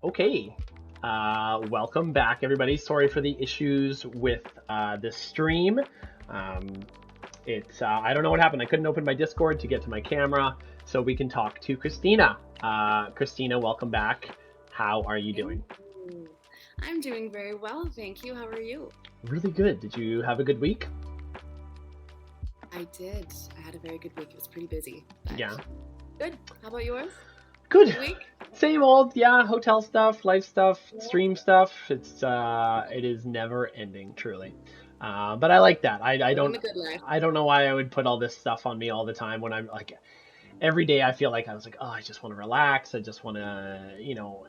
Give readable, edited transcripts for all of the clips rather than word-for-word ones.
Okay. Welcome back, everybody. Sorry for the issues with the stream. Um, I don't know what happened. I couldn't open my Discord to get to my camera so we can talk to Kristina. Kristina, welcome back. How are you doing? you. I'm doing very well, thank you. How are you? Really good. Did you have a good week? I did. I had a very good week. It was pretty busy. But Yeah. good. How about yours? Good. Good week? Same old, yeah. Hotel stuff, life stuff, Yeah. stream stuff. It is never ending, truly. But I like that. Living the good life. I don't know why I would put all this stuff on me all the time when I'm like every day I feel like I was like, oh, I just want to relax. I just want to,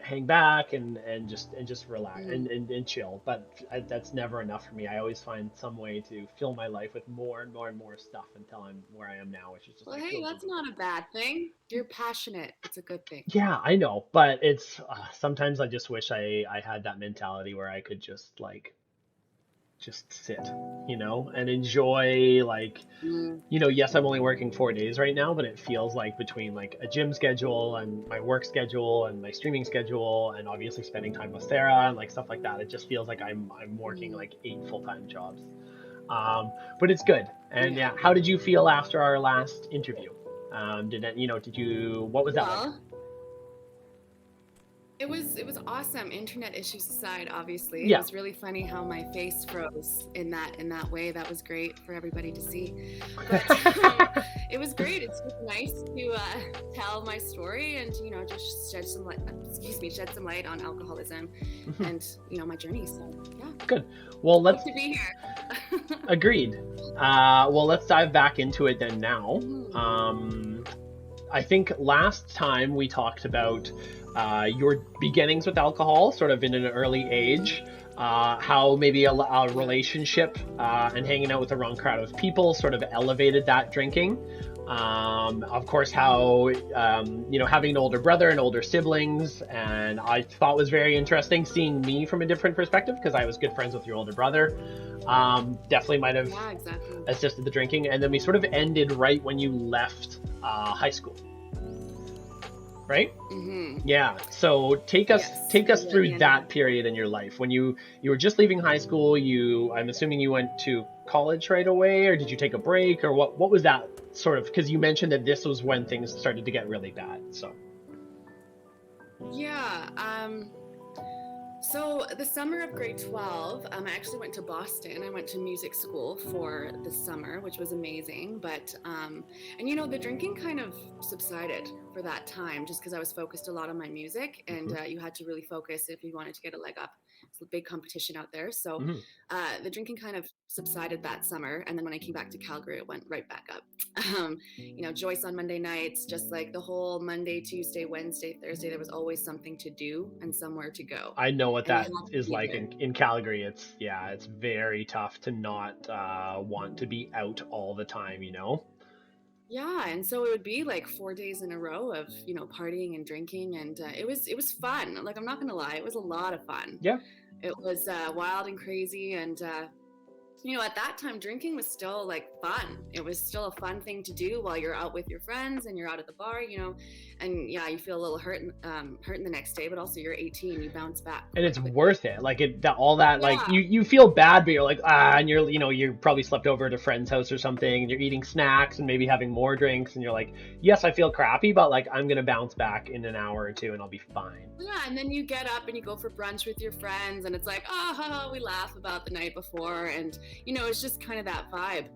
hang back and just relax Mm. and chill. But that's never enough for me. I always find some way to fill my life with more and more and more stuff until I'm where I am now, which is just Well, like, hey, go, go, that's go, go. not a bad thing. You're passionate. It's a good thing. Yeah, I know, but it's sometimes I just wish I had that mentality where I could just sit, and enjoy like Mm. yes, I'm only working 4 days right now, but it feels like between like a gym schedule and my work schedule and my streaming schedule and obviously spending time with Sarah and like stuff like that, it just feels like I'm working Mm. like 8 full-time jobs. But it's good. And Yeah. yeah, how did you feel after our last interview? What was that like? Well, it was awesome. Internet issues aside, obviously. It Yeah. was really funny how my face froze in that way. That was great for everybody to see. But it was great. It's just nice to tell my story and just shed some light. Shed some light on alcoholism and my journey. So yeah, Good. Well, hope to be here. agreed. Well, let's dive back into it then now. I think last time we talked about your beginnings with alcohol, sort of in an early age, how maybe a relationship and hanging out with the wrong crowd of people sort of elevated that drinking. Of course, how having an older brother and older siblings, and I thought was very interesting seeing me from a different perspective because I was good friends with your older brother. Definitely might have Yeah, exactly. assisted the drinking, and then we sort of ended right when you left high school, right? Mm-hmm. Yeah. So take us through that period in your life when you were just leaving high school. I'm assuming you went to college right away, or did you take a break, or what was that sort of? Because you mentioned that this was when things started to get really bad. So Yeah. So the summer of grade 12, I actually went to Boston. I went to music school for the summer, which was amazing. But, and the drinking kind of subsided for that time just because I was focused a lot on my music and you had to really focus if you wanted to get a leg up. It's a big competition out there. So the drinking kind of subsided that summer. And then when I came back to Calgary, it went right back up. Joyce on Monday nights, just like the whole Monday, Tuesday, Wednesday, Thursday, there was always something to do and somewhere to go. I know what And you that had to is be like there. in Calgary. It's very tough to not want to be out all the time. Yeah, and so it would be like 4 days in a row of partying and drinking, and it was fun. Like I'm not gonna lie, it was a lot of fun. Yeah. It was wild and crazy, and at that time, drinking was still like fun. It was still a fun thing to do while you're out with your friends and you're out at the bar, and yeah, you feel a little hurting the next day, but also you're 18, you bounce back And quite it's quickly. worth it. Like all that, like Yeah, you feel bad, but you're like, and you're probably slept over at a friend's house or something, and you're eating snacks and maybe having more drinks, and you're like, yes, I feel crappy, but like I'm gonna bounce back in an hour or two, and I'll be fine. yeah, and then you get up and you go for brunch with your friends, and it's like, we laugh about the night before, and it's just kind of that vibe.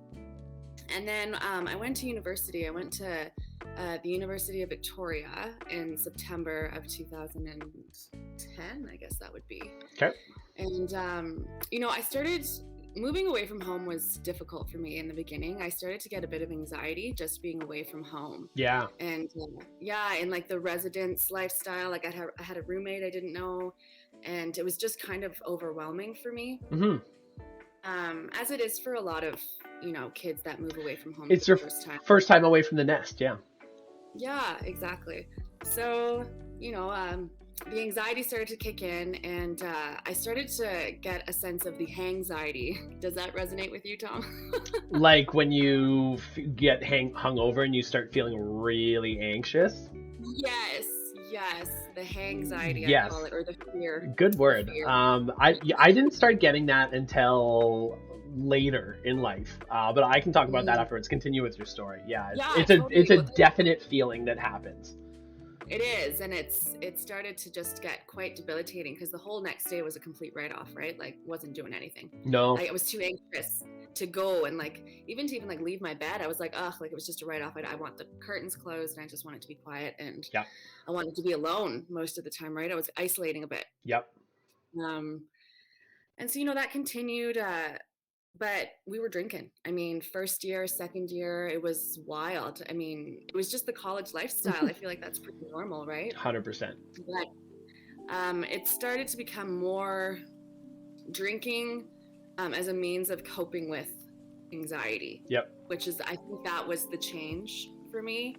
And then I went to university. I went to the University of Victoria in September of 2010, I guess that would be. Okay. And, I started moving away from home was difficult for me in the beginning. I started to get a bit of anxiety just being away from home. Yeah. And yeah, in like the residence lifestyle, like I had a roommate I didn't know, and it was just kind of overwhelming for me. As it is for a lot of kids that move away from home It's for your the first time. first time away from the nest. Yeah. Yeah, exactly. So the anxiety started to kick in, and I started to get a sense of the hangxiety. Does that resonate with you, Tom? Like when you get hung over and you start feeling really anxious. Yes, yes. the anxiety, I call Yes. it, or the fear. Good The word. fear. I didn't start getting that until later in life, but I can talk about that Mm. afterwards. Continue with your story. Yeah, Yeah, it's totally. a Well, definite feeling that happens. it is, and it started to just get quite debilitating because the whole next day was a complete write-off, right? Like, wasn't doing anything. No. I was too anxious to go, and like even to even like leave my bed, I was like, ugh, like it was just a write-off. I want the curtains closed, and I just wanted to be quiet, and Yep. I wanted to be alone most of the time, right? I was isolating a bit. Yep. And so that continued. But we were drinking. I mean, first year, second year, it was wild. I mean, it was just the college lifestyle. I feel like that's pretty normal, right? 100%. But it started to become more drinking as a means of coping with anxiety. Yep. Which is, I think that was the change for me.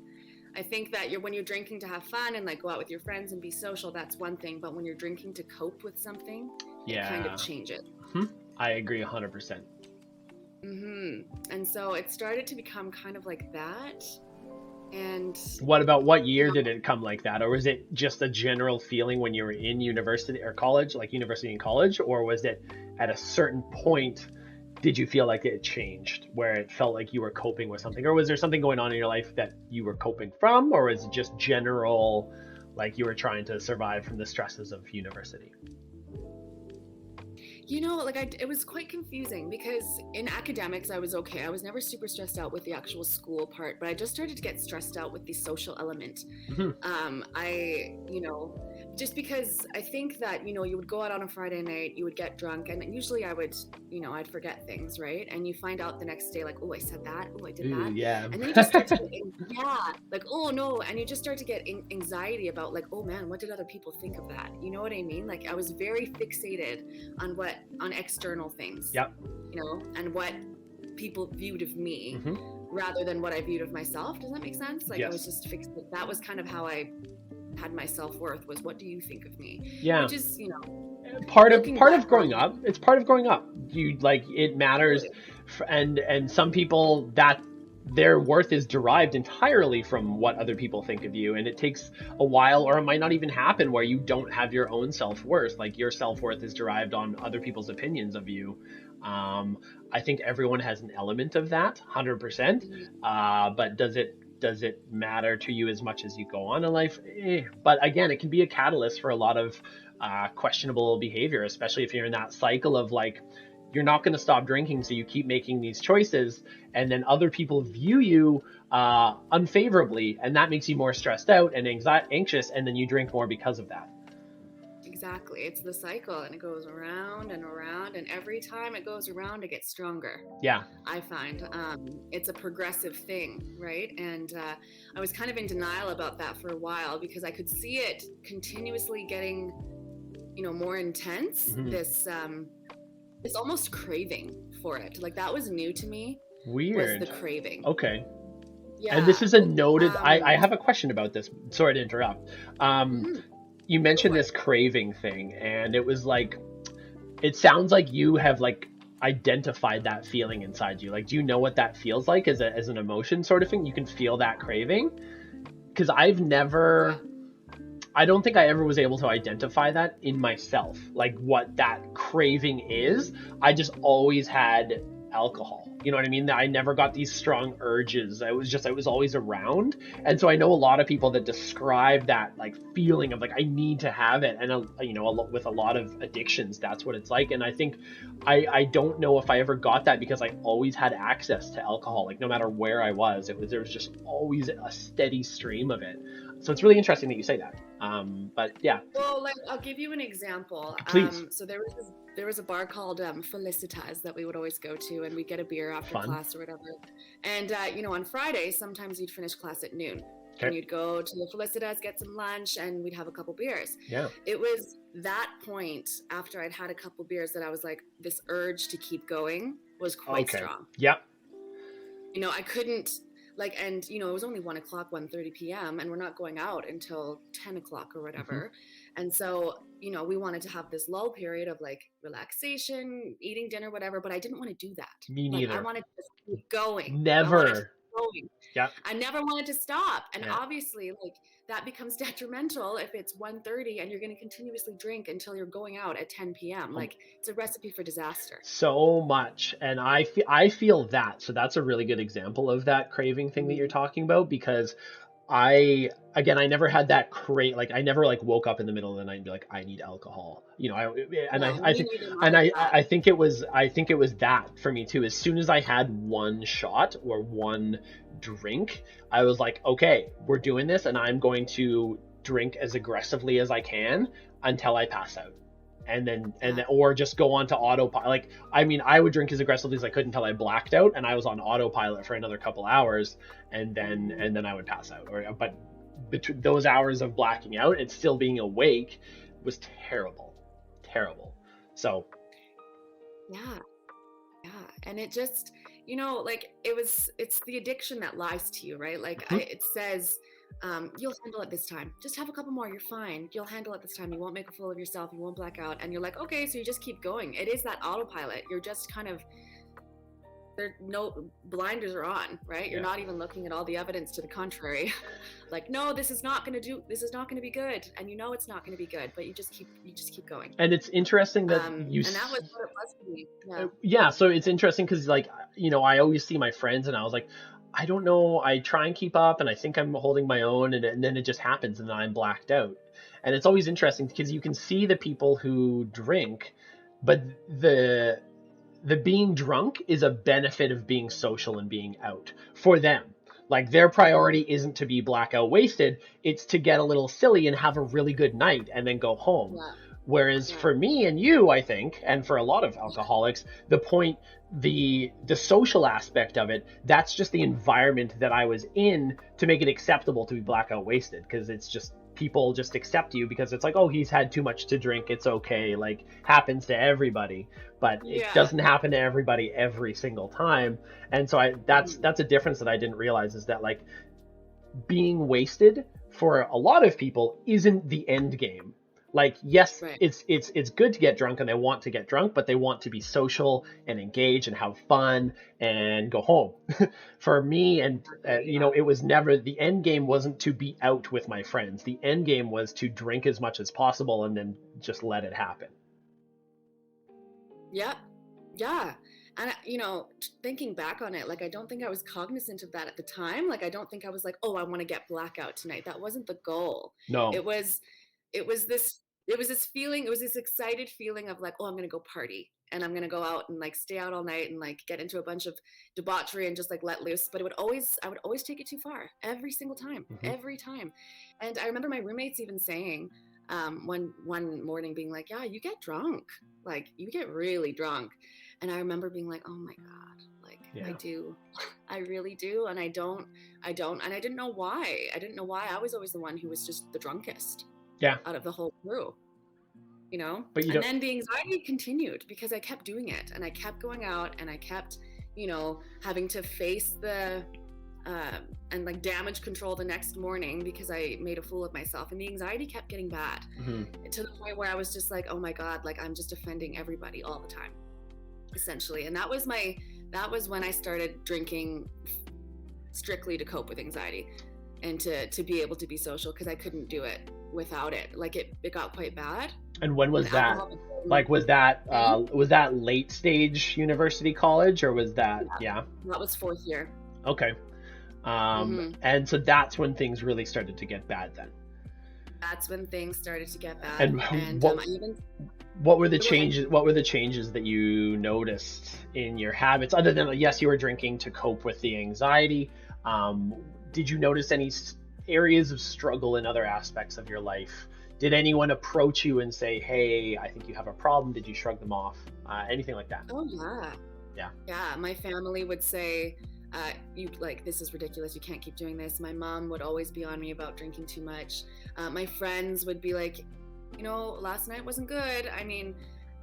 I think that when you're drinking to have fun and like go out with your friends and be social, that's one thing. But when you're drinking to cope with something, it kind of changes. I agree 100%. And so it started to become kind of like that. And what year did it come like that? Or was it just a general feeling when you were in university or college, like university and college? Or was it at a certain point, did you feel like it changed where it felt like you were coping with something? Or was there something going on in your life that you were coping from? Or was it just general, like you were trying to survive from the stresses of university? It was quite confusing because in academics, I was okay. I was never super stressed out with the actual school part, but I just started to get stressed out with the social element. Just because I think that, you would go out on a Friday night, you would get drunk, and usually I would, I'd forget things, right? And you find out the next day, like, oh, I said that. Oh, I did that. Yeah. And then you just start to get, like, oh, no. And you just start to get anxiety about, like, oh, man, what did other people think of that? You know what I mean? Like, I was very fixated on external things. Yep. And what people viewed of me rather than what I viewed of myself. Does that make sense? Like, yes. I was just fixated. That was kind of how I had my self-worth, was what do you think of me? Yeah. Which is, part of growing up. It's part of growing up. You like, it matters. And some people, that their worth is derived entirely from what other people think of you, and it takes a while, or it might not even happen, where you don't have your own self-worth. Like, your self-worth is derived on other people's opinions of you. I think everyone has an element of that, 100%. But does it matter to you as much as you go on in life? But again, it can be a catalyst for a lot of questionable behavior, especially if you're in that cycle of, like, you're not going to stop drinking, so you keep making these choices, and then other people view you unfavorably, and that makes you more stressed out and anxious, and then you drink more because of that. Exactly. It's the cycle, and it goes around and around, and every time it goes around, it gets stronger. Yeah. I find it's a progressive thing, right? And I was kind of in denial about that for a while because I could see it continuously getting, more intense. This almost craving for it. Like, that was new to me. Weird. Was the craving. Okay. Yeah. And this is a noted, I have a question about this. Sorry to interrupt. You mentioned this craving thing, and it was like, it sounds like you have, like, identified that feeling inside you. Like, do you know what that feels like as an emotion sort of thing? You can feel that craving? Because I don't think I ever was able to identify that in myself, like what that craving is. I just always had alcohol. You know what I mean? I never got these strong urges. It was always around. And so I know a lot of people that describe that, like, feeling of, like, I need to have it. And, with a lot of addictions, that's what it's like. And I think I don't know if I ever got that because I always had access to alcohol. Like, no matter where I was, there was just always a steady stream of it. So it's really interesting that you say that. But yeah. Well, like, I'll give you an example. Please. So there was a bar called Felicitas that we would always go to, and we'd get a beer after class or whatever. And on Fridays, sometimes you'd finish class at noon. Okay. And you'd go to the Felicitas, get some lunch, and we'd have a couple beers. Yeah. It was that point after I'd had a couple beers that I was like, this urge to keep going was quite strong. Yep. I couldn't. Like, and, it was only 1:30 p.m. and we're not going out until 10 o'clock or whatever. And so, we wanted to have this lull period of, like, relaxation, eating dinner, whatever, but I didn't want to do that. Me neither. Like, I wanted to just keep going. Never. going. Yeah. I never wanted to stop. And Yeah. obviously, like, that becomes detrimental if it's 1:30 and you're going to continuously drink until you're going out at 10 p.m. Like, it's a recipe for disaster. So much. And I feel that. So that's a really good example of that craving thing that you're talking about, because I never had that like I never like woke up in the middle of the night and be like, I need alcohol. No, I me think, neither. Not and like that. I think it was that for me too. As soon as I had one shot or one drink, I was like, okay, we're doing this, and I'm going to drink as aggressively as I can until I pass out. And then or just go on to autopilot. Like, I mean, I would drink as aggressively as I could until I blacked out, and I was on autopilot for another couple hours, and then I would pass out. But between those hours of blacking out and still being awake was terrible, terrible. So Yeah. Yeah. And it just, like, it's the addiction that lies to you, right? Like, mhm, it says, you'll handle it this time. Just have a couple more. You're fine. You'll handle it this time. You won't make a fool of yourself. You won't black out. And you're like, okay, so you just keep going. It is that autopilot. You're just kind of, there, no blinders are on, right? You're yeah. not even looking at all the evidence to the contrary. Like, no, this is not going to be good. And it's not going to be good, but you just keep going. And it's interesting that And that was what it was for me. Yeah. yeah, so it's interesting because, like, I always see my friends, and I was like, I don't know, I try and keep up, and I think I'm holding my own, and then it just happens, and then I'm blacked out. And it's always interesting because you can see the people who drink, but the being drunk is a benefit of being social and being out for them. Like, their priority isn't to be blackout wasted, it's to get a little silly and have a really good night and then go home. Yeah. Whereas Yeah. for me and you, I think, and for a lot of alcoholics, the social aspect of it, that's just the environment that I was in to make it acceptable to be blackout wasted, because it's just, people just accept you because it's like, oh, he's had too much to drink, it's okay, like, happens to everybody. But it Yeah. doesn't happen to everybody every single time. And so that's a difference that I didn't realize, is that, like, being wasted for a lot of people isn't the end game. Like, yes, Right. it's good to get drunk, and they want to get drunk, but they want to be social and engage and have fun and go home. For me, and it was never, the end game wasn't to be out with my friends. The end game was to drink as much as possible and then just let it happen. Yep. Yeah. And, thinking back on it, like, I don't think I was cognizant of that at the time. Like, I don't think I was like, oh, I want to get blackout tonight. That wasn't the goal. No. It was this feeling, it was this excited feeling of like, oh, I'm going to go party, and I'm going to go out and, like, stay out all night and, like, get into a bunch of debauchery and just, like, let loose. But I would always take it too far every single time, every time. And I remember my roommates even saying, one morning being like, yeah, you get drunk, like, you get really drunk. And I remember being like, oh my God, like, Yeah. I do, I really do. And I don't, and I didn't know why. I was always the one who was just the drunkest. Yeah. Out of the whole crew, But and then the anxiety continued because I kept doing it, and I kept going out, and I kept, having to face the, and, like, damage control the next morning because I made a fool of myself, and the anxiety kept getting bad to the point where I was just like, oh my God, like, I'm just offending everybody all the time, essentially. And that was when I started drinking strictly to cope with anxiety and to be able to be social, because I couldn't do it without it. Like, it got quite bad. And when was that? Like, was that late stage university college, or was that? Yeah. That was 4th year. Okay. And so that's when things really started to get bad then. That's when things started to get bad. And what were the changes? What were the changes that you noticed in your habits, other than, yes, you were drinking to cope with the anxiety? Did you notice any areas of struggle in other aspects of your life? Did anyone approach you and say, hey, I think you have a problem? Did you shrug them off? Anything like that? Oh, yeah. Yeah. Yeah. My family would say, this is ridiculous. You can't keep doing this. My mom would always be on me about drinking too much. My friends would be like, last night wasn't good. I mean,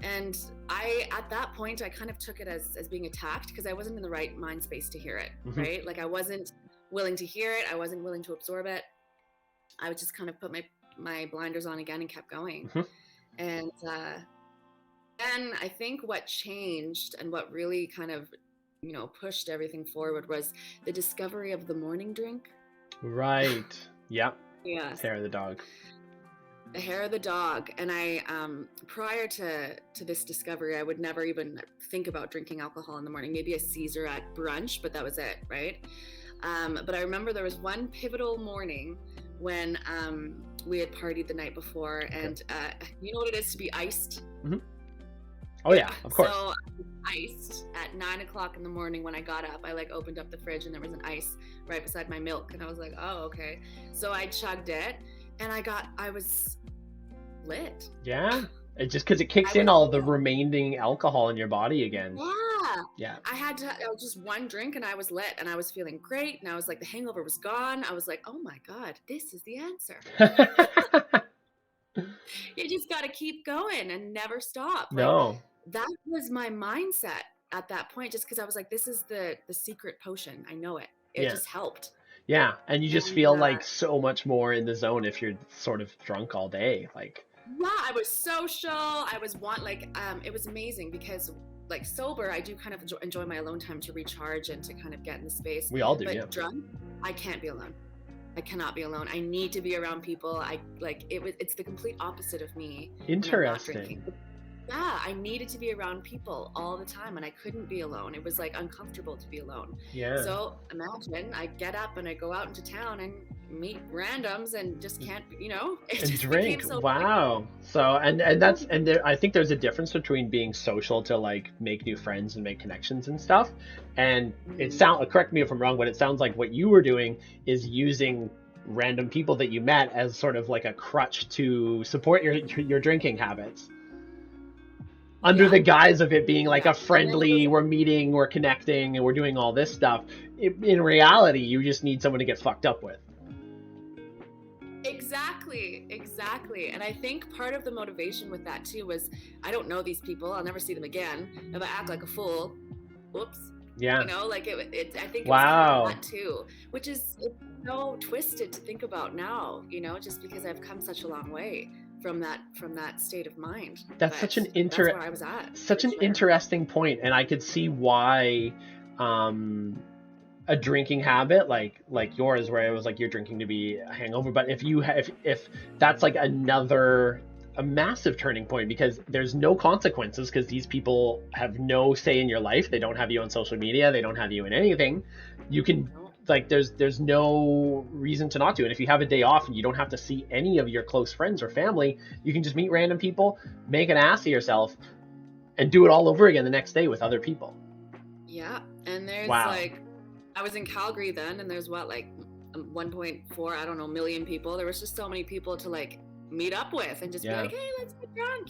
and at that point, I kind of took it as being attacked, because I wasn't in the right mind space to hear it, right? Like, I wasn't willing to hear it. I wasn't willing to absorb it. I would just kind of put my blinders on again and kept going. And then I think what changed and what really kind of pushed everything forward was the discovery of the morning drink. Right. Yep. Yes. Hair of the dog. The hair of the dog. And I, prior to this discovery, I would never even think about drinking alcohol in the morning. Maybe a Caesar at brunch, but that was it, right? But I remember there was one pivotal morning when we had partied the night before, and you know what it is to be iced? Mm-hmm. Oh yeah, of course. So I was iced at 9 o'clock in the morning. When I got up, I opened up the fridge and there was an ice right beside my milk, and I was like, oh, okay. So I chugged it, and I was lit. Yeah, it's just because it kicks in all the remaining alcohol in your body again. Yeah. I was just one drink and I was lit, and I was feeling great, and I was like, the hangover was gone. I was like, oh my God, this is the answer. You just got to keep going and never stop. No. That was my mindset at that point, just because I was like, this is the secret potion. I know it. It just helped. Yeah, and you just feel so much more in the zone if you're sort of drunk all day. Yeah, I was social. I was it was amazing because sober, I do kind of enjoy my alone time to recharge and to kind of get in the space. We all do, but yeah. Drunk, I can't be alone. I cannot be alone. I need to be around people. It's the complete opposite of me. Interesting. Yeah, I needed to be around people all the time, and I couldn't be alone. It was uncomfortable to be alone. Yeah. So imagine I get up and I go out into town and meet randoms and just can't, and drink. Wow. So I think there's a difference between being social to make new friends and make connections and stuff. And correct me if I'm wrong, but it sounds like what you were doing is using random people that you met as sort of like a crutch to support your drinking habits. Under the guise of it being a friendly, we're meeting, we're connecting, and we're doing all this stuff. In reality, you just need someone to get fucked up with. Exactly. And I think part of the motivation with that too was, I don't know these people, I'll never see them again. If I act like a fool, whoops. Yeah. I think it wow. was that too, which is so twisted to think about now, just because I've come such a long way from that state of mind. That's such an interesting point, and I could see why a drinking habit like yours, where it was you're drinking to be a hangover, but if that's a massive turning point, because there's no consequences, because these people have no say in your life. They don't have you on social media, they don't have you in anything. You can there's no reason to not do it. If you have a day off and you don't have to see any of your close friends or family, you can just meet random people, make an ass of yourself, and do it all over again the next day with other people. Yeah. And there's I was in Calgary then, and there's 1.4, I don't know, million people. There was just so many people to meet up with and just be like, hey, let's get drunk.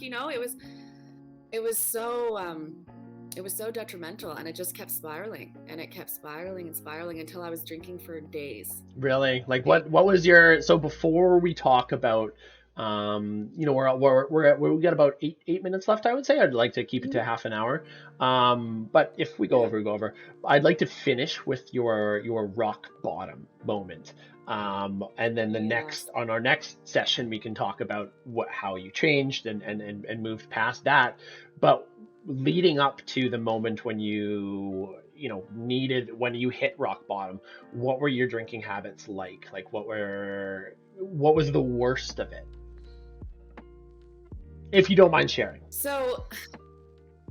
It was so detrimental, and it just kept spiraling, and it kept spiraling and spiraling until I was drinking for days. Really? What was so before we talk about we got about eight minutes left, I would say. I'd like to keep it to half an hour. But if we go over, I'd like to finish with your rock bottom moment. And then on our next session, we can talk about how you changed and moved past that. But leading up to the moment when you hit rock bottom, what were your drinking habits like? What was the worst of it? If you don't mind sharing. So,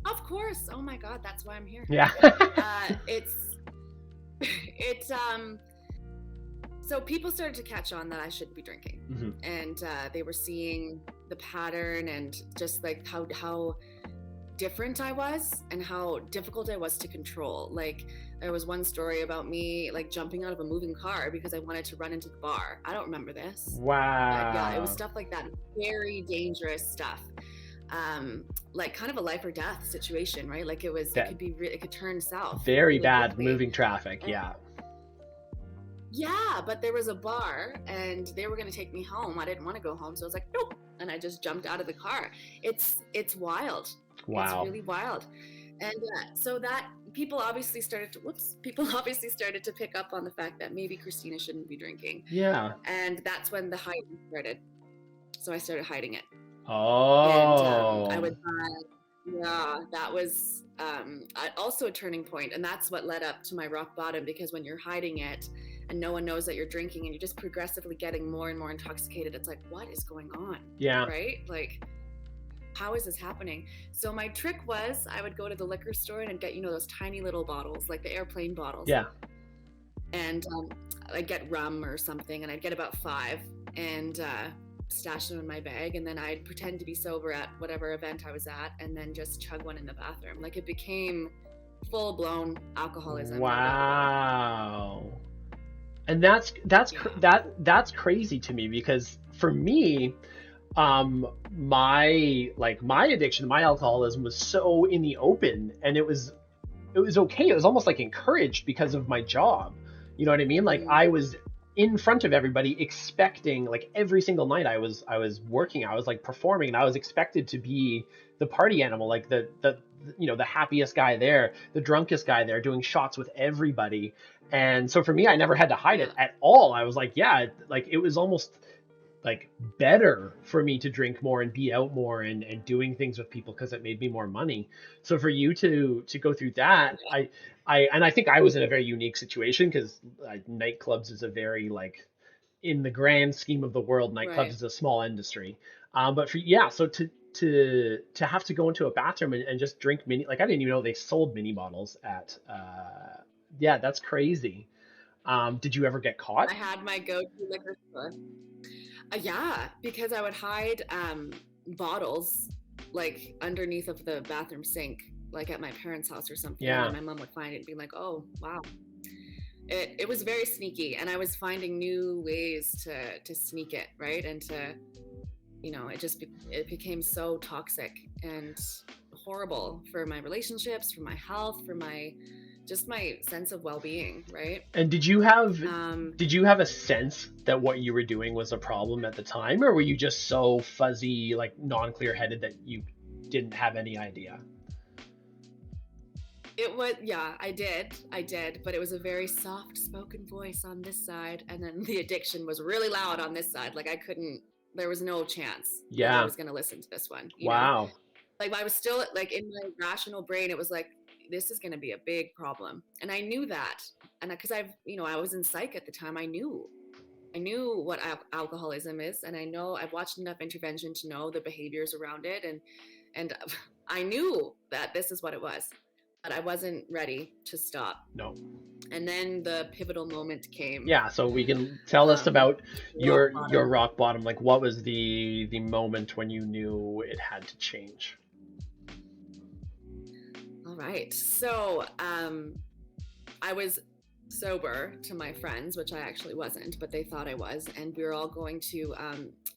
of course. Oh my God, that's why I'm here. Yeah. So people started to catch on that I shouldn't be drinking, and they were seeing the pattern and just how different I was and how difficult I was to control. There was one story about me jumping out of a moving car because I wanted to run into the bar. I don't remember this. Wow. Yeah, it was stuff like that. Very dangerous stuff. Kind of a life or death situation, right? It could turn south. Very really bad quickly. Moving traffic. Yeah. Yeah, but there was a bar and they were going to take me home. I didn't want to go home, so I was like, nope. And I just jumped out of the car. It's wild. Wow. It's really wild. And so that people obviously started to pick up on the fact that maybe Kristina shouldn't be drinking. Yeah. And that's when the hiding started. So I started hiding it. Oh. And I would Yeah, that was also a turning point, and that's what led up to my rock bottom, because when you're hiding it and no one knows that you're drinking and you're just progressively getting more and more intoxicated, it's like, what is going on? Yeah. Right? Like, how is this happening? So my trick was I would go to the liquor store and I'd get, those tiny little bottles, like the airplane bottles. Yeah. And I'd get rum or something, and I'd get about 5 and stash them in my bag, and then I'd pretend to be sober at whatever event I was at, and then just chug one in the bathroom. Like, it became full-blown alcoholism. Wow. And that's crazy to me, because for me, my addiction, my alcoholism was so in the open, and it was okay. It was almost like encouraged because of my job. You know what I mean? Like, I was in front of everybody expecting, like, every single night I was working, I was like performing, and I was expected to be the party animal, like the happiest guy there, the drunkest guy there, doing shots with everybody. And so for me, I never had to hide it at all. I was like, yeah, like, it was almost like better for me to drink more and be out more and doing things with people, because it made me more money. So for you to go through that, I think I was in a very unique situation, because nightclubs is a very, like, in the grand scheme of the world, nightclubs is a small industry. But so to have to go into a bathroom and just drink mini, like, I didn't even know they sold mini bottles at that's crazy. Did you ever get caught? I had my go-to liquor store. Yeah, because I would hide bottles, like, underneath of the bathroom sink, like at my parents' house or something. Yeah. And my mom would find it and be like, oh, wow. It was very sneaky, and I was finding new ways to sneak it, right? And to, it became so toxic and horrible for my relationships, for my health, for my sense of well-being, right? And did you have a sense that what you were doing was a problem at the time, or were you just so fuzzy, like, non-clear headed, that you didn't have any idea? It was, yeah, I did, but it was a very soft spoken voice on this side, and then the addiction was really loud on this side. Like, there was no chance that I was going to listen to this one. Wow. Like, I was still, like, in my rational brain, it was like, this is going to be a big problem. And I knew that. And because I was in psych at the time, I knew what alcoholism is. And I've watched enough intervention to know the behaviors around it. And I knew that this is what it was, but I wasn't ready to stop. No. And then the pivotal moment came. Yeah. So we can tell us about your rock bottom. Like, what was the moment when you knew it had to change? All right. So I was sober to my friends, which I actually wasn't, but they thought I was. And we were all going to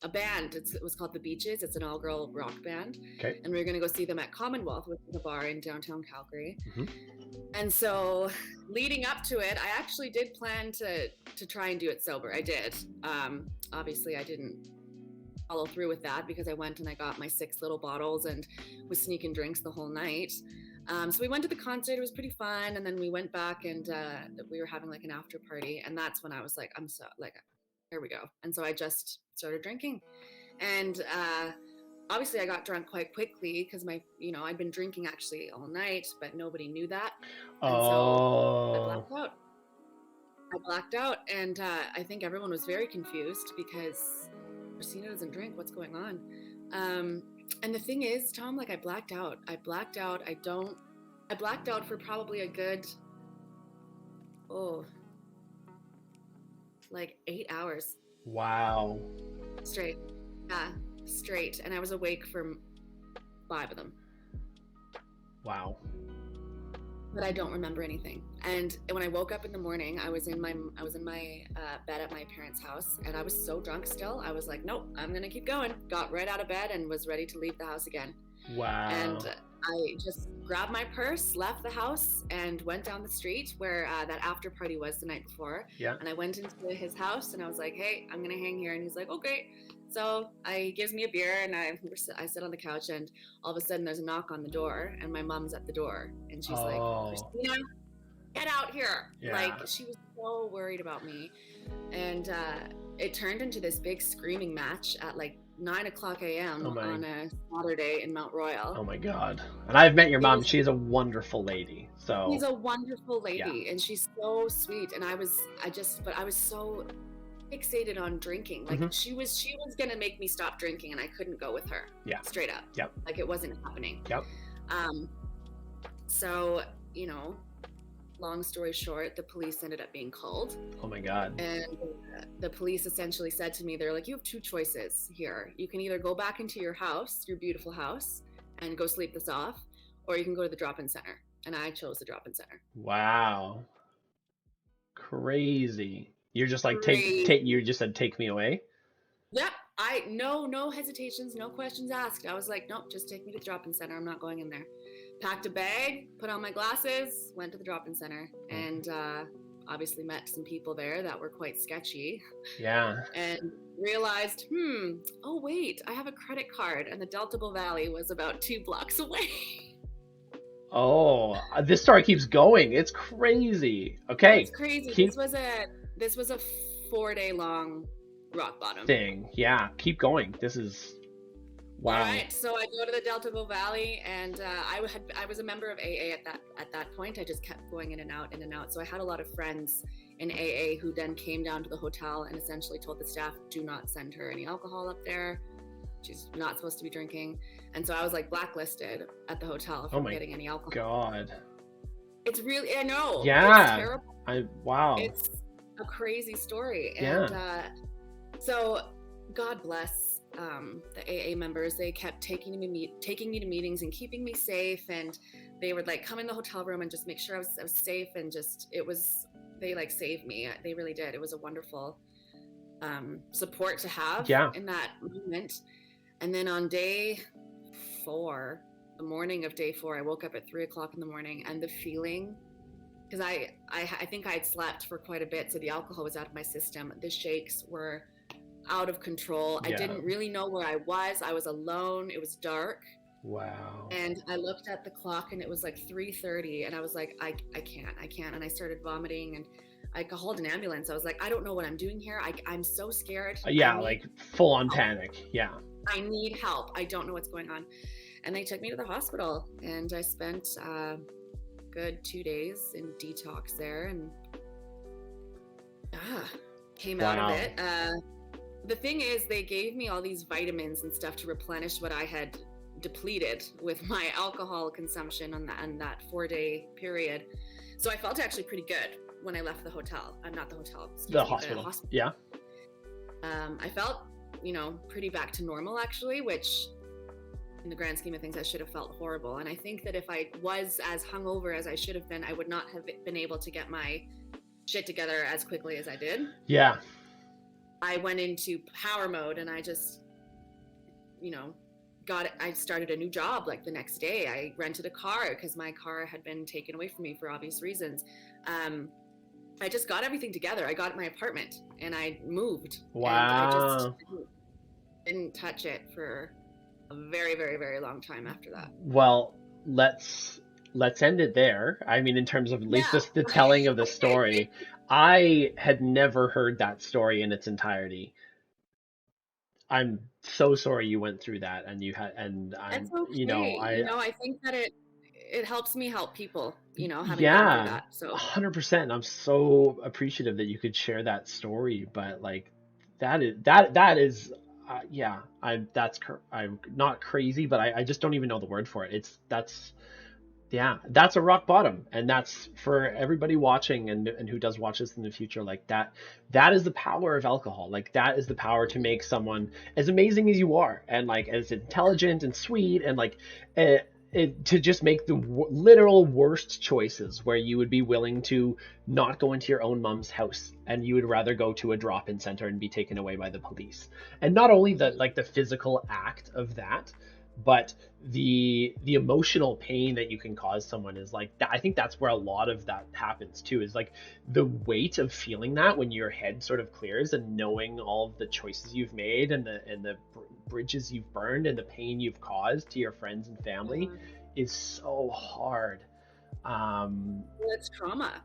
a band. It was called The Beaches. It's an all-girl rock band. Okay. And we were going to go see them at Commonwealth, which is a bar in downtown Calgary. Mm-hmm. And so leading up to it, I actually did plan to try and do it sober. I did. Obviously, I didn't follow through with that, because I went and I got my 6 little bottles and was sneaking drinks the whole night. So we went to the concert. It was pretty fun. And then we went back and we were having, like, an after party. And that's when I was like, I'm so, like, here we go. And so I just started drinking. And obviously I got drunk quite quickly, because I'd been drinking actually all night, but nobody knew that. And so I blacked out. And I think everyone was very confused, because Kristina doesn't drink. What's going on? And the thing is, Tom, like, I blacked out. I blacked out for probably a good, like 8 hours. Wow. Straight. Yeah, straight. And I was awake for 5 of them. Wow. But I don't remember anything. And when I woke up in the morning, I was in my bed at my parents' house, and I was so drunk still. I was like, nope, I'm gonna keep going. Got right out of bed and was ready to leave the house again. Wow. And I just grabbed my purse, left the house, and went down the street where that after party was the night before. Yeah. And I went into his house, and I was like, hey, I'm gonna hang here. And he's like, okay. So he gives me a beer, and I sit on the couch, and all of a sudden there's a knock on the door, and my mom's at the door, and she's like, Kristina, get out here. Yeah. Like, she was so worried about me. And it turned into this big screaming match at like 9:00 a.m. Oh my. on a Saturday in Mount Royal. Oh my God. And I've met your It mom. was She's a wonderful lady. So She's a wonderful yeah. lady, and she's so sweet. And I was so fixated on drinking. Like Mhm. she was gonna make me stop drinking, and I couldn't go with her. Yeah. Straight up. Yep. Like it wasn't happening. Yep. So, you know, long story short, the police ended up being called. Oh my God. And the police essentially said to me, they're like, you have two choices here. You can either go back into your house, your beautiful house, and go sleep this off, or you can go to the drop-in center. And I chose the drop-in center. Wow. Crazy. You're just like, Crazy. you just said, take me away. Yep. No hesitations, no questions asked. I was like, nope, just take me to the drop-in center. I'm not going in there. Packed a bag, put on my glasses, went to the drop-in center, and obviously met some people there that were quite sketchy. Yeah. And realized, oh wait, I have a credit card, and the Deltable Valley was about 2 blocks away. Oh, this story keeps going. It's crazy. Okay. It's crazy. This was a 4-day long rock bottom thing. Yeah, keep going. This is wow. All right, so I go to the Deltable Valley, and I was a member of AA at that point. I just kept going in and out. So I had a lot of friends in AA who then came down to the hotel and essentially told the staff, do not send her any alcohol up there. She's not supposed to be drinking. And so I was like blacklisted at the hotel from getting any alcohol. God. It's really, I know. Yeah. It's terrible. Wow. It's a crazy story. Yeah. And so God bless the AA members. They kept taking me to meetings and keeping me safe. And they would like come in the hotel room and just make sure I was safe. And just, they like saved me. They really did. It was a wonderful support to have in that moment. And then on day 4, the morning of day 4, I woke up at 3:00 in the morning, and the feeling, because I think I had slept for quite a bit, so the alcohol was out of my system. The shakes were out of control. I didn't really know where I was. I was alone. It was dark. Wow. And I looked at the clock, and it was like 3:30, and I was like, I can't. And I started vomiting, and I called an ambulance. I was like, I don't know what I'm doing here. I'm so scared. Like full on panic. Yeah. I need help. I don't know what's going on. And they took me to the hospital, and I spent a good 2 days in detox there, and came out of it. The thing is, they gave me all these vitamins and stuff to replenish what I had depleted with my alcohol consumption on that 4-day period. So I felt actually pretty good when I left the hotel. Not the hotel. The hospital. Yeah. I felt, pretty back to normal actually, which in the grand scheme of things, I should have felt horrible. And I think that if I was as hungover as I should have been, I would not have been able to get my shit together as quickly as I did. Yeah. I went into power mode, and I just, I started a new job like the next day. I rented a car because my car had been taken away from me for obvious reasons. I just got everything together. I got my apartment, and I moved. Wow. And I just didn't touch it for a very, very, very long time after that. Well, let's end it there. I mean, in terms of at least the telling of the story, I had never heard that story in its entirety. I'm so sorry you went through that, and you had, and I'm, That's okay. I think that it helps me help people, having gone through that. So 100%. I'm so appreciative that you could share that story, but like that is I'm not crazy, but I just don't even know the word for it. That's a rock bottom, and that's for everybody watching and who does watch this in the future. Like that is the power of alcohol. Like that is the power to make someone as amazing as you are, and like as intelligent and sweet, and like to just make the literal worst choices, where you would be willing to not go into your own mom's house, and you would rather go to a drop-in center and be taken away by the police. And not only the physical act of that, but the emotional pain that you can cause someone is like that. I think that's where a lot of that happens too, is like the weight of feeling that when your head sort of clears, and knowing all of the choices you've made, and the bridges you've burned, and the pain you've caused to your friends and family is so hard. It's trauma.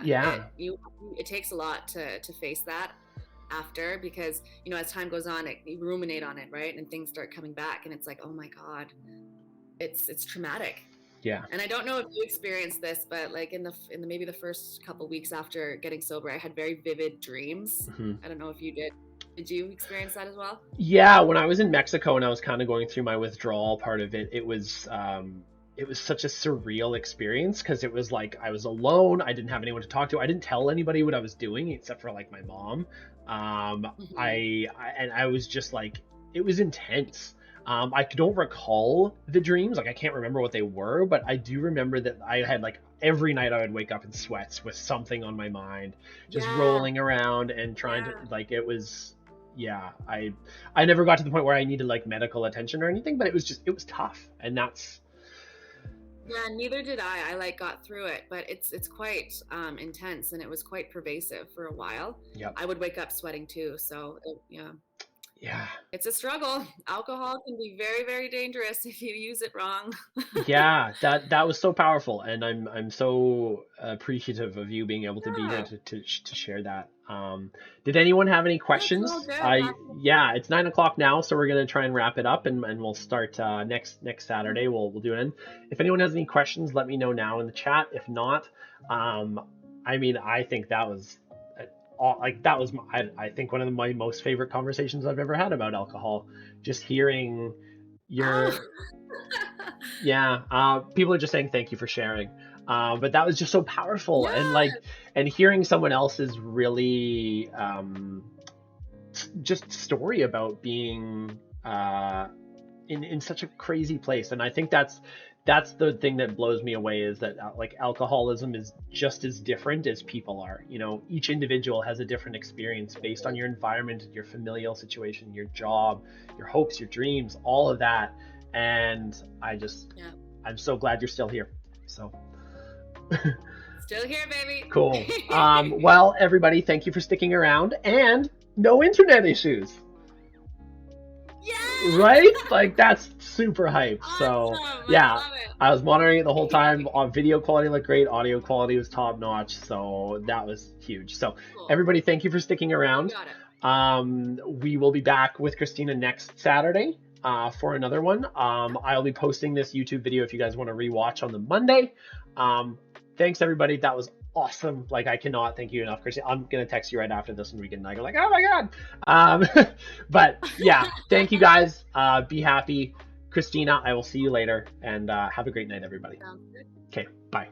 Yeah. It takes a lot to face that. after, because, you know, as time goes on, you ruminate on it, right? And things start coming back, and it's like, oh my God, it's traumatic. Yeah. And I don't know if you experienced this, but like in the maybe the first couple weeks after getting sober, I had very vivid dreams. I don't know if you did. Did you experience that as well? Yeah, when I was in Mexico and I was kind of going through my withdrawal part of it, it was such a surreal experience, because it was like I was alone. I didn't have anyone to talk to. I didn't tell anybody what I was doing except for like my mom. I was just like, it was intense. I don't recall the dreams, like I can't remember what they were, but I do remember that I had like every night I would wake up in sweats with something on my mind, just rolling around and trying to, like, it was, I never got to the point where I needed like medical attention or anything, but it was tough. And that's, neither did I. I like got through it, but it's quite intense, and it was quite pervasive for a while. I would wake up sweating too, so it's a struggle. Alcohol can be very, very dangerous if you use it wrong. that was so powerful, and I'm so appreciative of you being able to be here to share that. Did anyone have any questions? It's 9:00 now, so we're gonna try and wrap it up, and we'll start next Saturday. We'll do it in. If anyone has any questions, let me know now in the chat. If not, I mean, I think that was I think one of my most favorite conversations I've ever had about alcohol. Just hearing your people are just saying thank you for sharing, but that was just so powerful. And hearing someone else's really just story about being in such a crazy place. And I think that's the thing that blows me away, is that like alcoholism is just as different as people are. You know, each individual has a different experience based on your environment, your familial situation, your job, your hopes, your dreams, all of that. And I'm so glad you're still here. So still here, baby. Cool. Well, everybody, thank you for sticking around, and no internet issues. Yeah. Right? Like, that's super hype. Awesome. So I was monitoring it the whole time. Video quality looked great. Audio quality was top notch. So that was huge. So cool. Everybody, thank you for sticking around. You got it. We will be back with Kristina next Saturday for another one. I'll be posting this YouTube video if you guys want to rewatch on the Monday. Thanks, everybody. That was awesome. Like, I cannot thank you enough, Kristina. I'm gonna text you right after this, and we can like go like, oh my God. But yeah, thank you guys. Be happy. Kristina, I will see you later, and have a great night, everybody. Sounds good. Okay, bye.